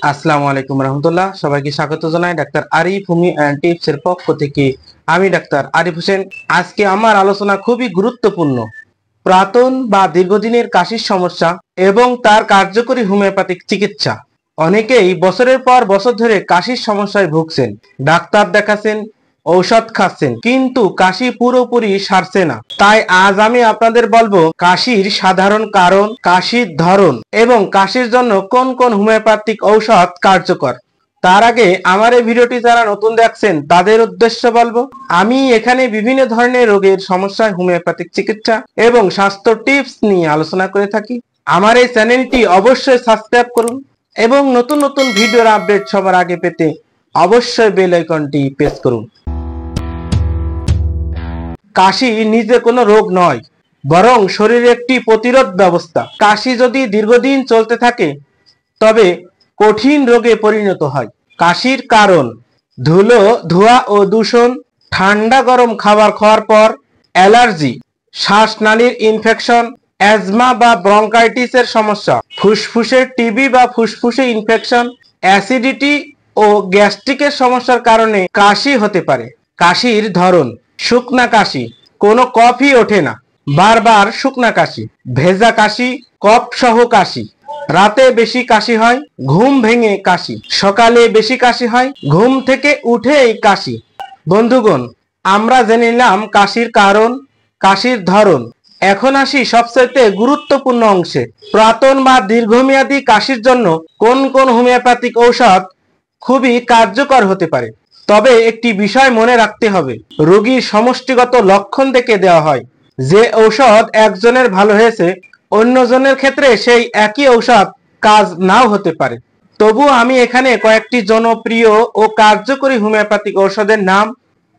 আসসালামু আলাইকুম রহমতুল্লাহ। সবাইকে স্বাগত জানাই doctor Arif homeo and tips এর পক্ষ থেকে। আমি ডাক্তার আরিফ হোসেন। আজকে আমার আলোচনা খুবই গুরুত্বপূর্ণ। পুরাতন বা দীর্ঘদিনের কাশির সমস্যা এবং তার কার্যকরী হোমিওপ্যাথিক চিকিৎসা। অনেকেই বছরের পর বছর ধরে কাশির সমস্যায় ভুগছেন, ডাক্তার দেখাচ্ছেন, ঔষধ খাচ্ছেন, কিন্তু কাশি পুরোপুরি সারছে না। তাই আজ আমি আপনাদের বলবো কাশির সাধারণ কারণ, কাশির ধরন এবং কাশির জন্য কোন কোন হোমিওপ্যাথিক ঔষধ কার্যকর। তার আগে আমার এই ভিডিওটি যারা নতুন দেখছেন তাদের উদ্দেশ্য বলবো, আমি এখানে বিভিন্ন ধরনের রোগের সমস্যায় হোমিওপ্যাথিক চিকিৎসা এবং স্বাস্থ্য টিপস নিয়ে আলোচনা করে থাকি। আমার এই চ্যানেলটি অবশ্যই সাবস্ক্রাইব করুন এবং নতুন নতুন ভিডিওর আপডেট সবার আগে পেতে অবশ্যই বেল আইকনটি প্রেস করুন। কাশি নিজে কোনো রোগ নয়, বরং শরীরের একটি প্রতিরোধ ব্যবস্থা। কাশি যদি দীর্ঘদিন চলতে থাকে তবে কঠিন রোগে পরিণত হয়। কাশির কারণ: ধোঁয়া ও দূষণ, ঠান্ডা গরম খাবার খাওয়ার পর, অ্যালার্জি, শ্বাসনালীর ইনফেকশন, অ্যাজমা বা ব্রঙ্কাইটিসের সমস্যা, ফুসফুসের টিবি বা ফুসফুসে ইনফেকশন, অ্যাসিডিটি ও গ্যাস্ট্রিকের সমস্যার কারণে কাশি হতে পারে। কাশির ধরন: শুকনা কাশি, কোনো কফই ওঠে না, বারবার শুকনা কাশি, ভেজা কাশি, কফ সহ কাশি, রাতে বেশি কাশি হয়, ঘুম ভেঙে কাশি, সকালে বেশি কাশি হয়, ঘুম থেকে উঠেই কাশি। বন্ধুগণ, আমরা জেনে নিলাম কাশির কারণ, কাশির ধরন। এখন আসি সবচেয়ে গুরুত্বপূর্ণ অংশে। পুরাতন বা দীর্ঘমেয়াদী কাশির জন্য কোন কোন হোমিওপ্যাথিক ঔষধ খুবই কার্যকর হতে পারে। তবে একটি বিষয় মনে রাখতে হবে, রোগীর সমষ্টিগত লক্ষণ দেখে দেওয়া হয়। যে ঔষধ একজনের ভালো হয়েছে অন্যজনের ক্ষেত্রে সেই একই ঔষধ কাজ নাও হতে পারে। তবু আমি এখানে কয়েকটি জনপ্রিয় ও কার্যকরী হোমিওপ্যাথিক ঔষধের নাম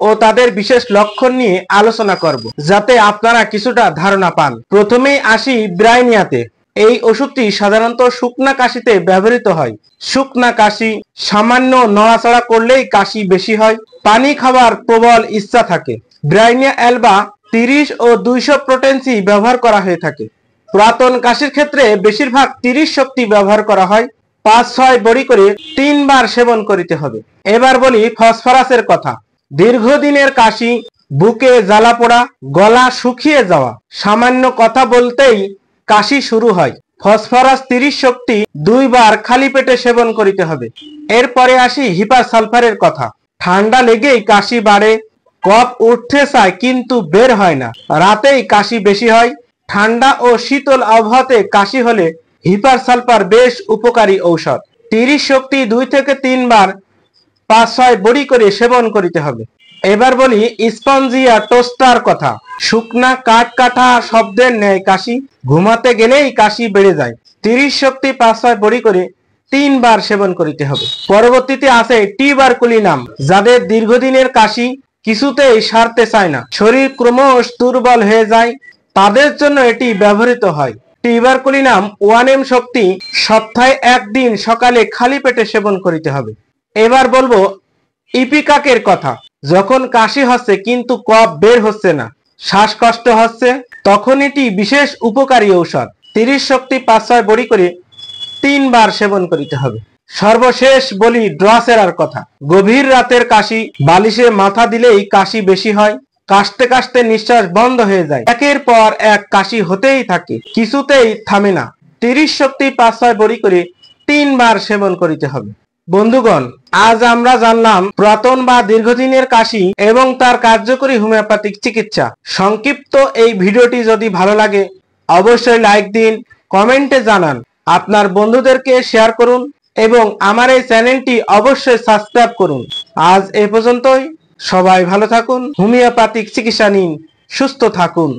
ও তাদের বিশেষ লক্ষণ নিয়ে আলোচনা করব, যাতে আপনারা কিছুটা ধারণা পান। প্রথমেই আসি ব্রাইনিয়াতে। এই ওষুধটি সাধারণত শুকনা কাশিতে ব্যবহৃত হয়। শুকনা কাশি, সামান্য নড়াচড়া করলেই কাশি বেশি হয়, পানি খাবার প্রবল ইচ্ছা থাকে। ব্রাইনিয়া অ্যালবা 30 ও 200 পটেন্সি ব্যবহার করা হয়ে থাকে। পুরাতন কাশির ক্ষেত্রে বেশিরভাগ 30 শক্তি ব্যবহার করা হয়। 5-6 বড়ি করে 3 বার সেবন করিতে হবে। এবার বলি ফসফরাসের কথা। দীর্ঘদিনের কাশি, বুকে জ্বালা পোড়া, গলা শুকিয়ে যাওয়া, সামান্য কথা বলতেই কাশি শুরু হয়, ফসফরাস 30 শক্তি 2 বার খালি পেটে সেবন করিতে হবে। এরপরে আসি হিপার সালফারের কথা। ঠান্ডা লেগেই কাশি বাড়ে, কফ উঠতে চায় কিন্তু বের হয় না, রাতেই কাশি বেশি হয়। ঠান্ডা ও শীতল আবহাওয়াতে কাশি হলে হিপার সালফার বেশ উপকারী ঔষধ। 30 শক্তি 2 থেকে 3 বার 5-6 বড়ি করে সেবন করিতে হবে। এবার বলি স্পঞ্জিয়া টোস্টার কথা। শুকনা কাঠ কাটা শব্দের ন্যায় কাশি, ঘুমাতে গেলেই কাশি বেড়ে যায়। 30 শক্তি 5-6 বড়ি করে 3 বার সেবন করিতে হবে। পরবর্তীতে আছে টিউবারকুলিনাম। যাদের দীর্ঘদিনের কাশি কিছুতেই সারতে চায় না, শরীর ক্রমশ দুর্বল হয়ে যায়, তাদের জন্য এটি ব্যবহৃত হয়। টিউবারকুলিনাম 1 শক্তি সপ্তাহে 1 দিন সকালে খালি পেটে সেবন করিতে হবে। এবার বলবো ইপিকাকের কথা। যখন কাশি হচ্ছে কিন্তু কফ বের হচ্ছে না, শ্বাসকষ্ট হচ্ছে, তখন এটি বিশেষ উপকারী ঔষধ। 30 শক্তি 5-6 বড়ি করে 3 বার সেবন করিতে হবে। সর্বশেষ বলি ড্রসেরার কথা। গভীর রাতের কাশি, বালিশে মাথা দিলেই কাশি বেশি হয়, কাশতে কাশতে নিঃশ্বাস বন্ধ হয়ে যায়, একের পর এক কাশি হতেই থাকে, কিছুতেই থামে না। 30 শক্তি 5-6 বড়ি করে 3 বার সেবন করিতে হবে। বন্ধুগণ, আজ আমরা জানলাম পুরাতন বা দীর্ঘদিনের কাশি এবং তার কার্যকরী হোমিওপ্যাথিক চিকিৎসা। সংক্ষিপ্ত এই ভিডিওটি যদি ভালো লাগে অবশ্যই লাইক দিন, কমেন্টে জানান, আপনার বন্ধুদেরকে শেয়ার করুন এবং আমার এই চ্যানেলটি অবশ্যই সাবস্ক্রাইব করুন। আজ এ পর্যন্তই। সবাই ভালো থাকুন, হোমিওপ্যাথিক চিকিৎসা নিন, সুস্থ থাকুন।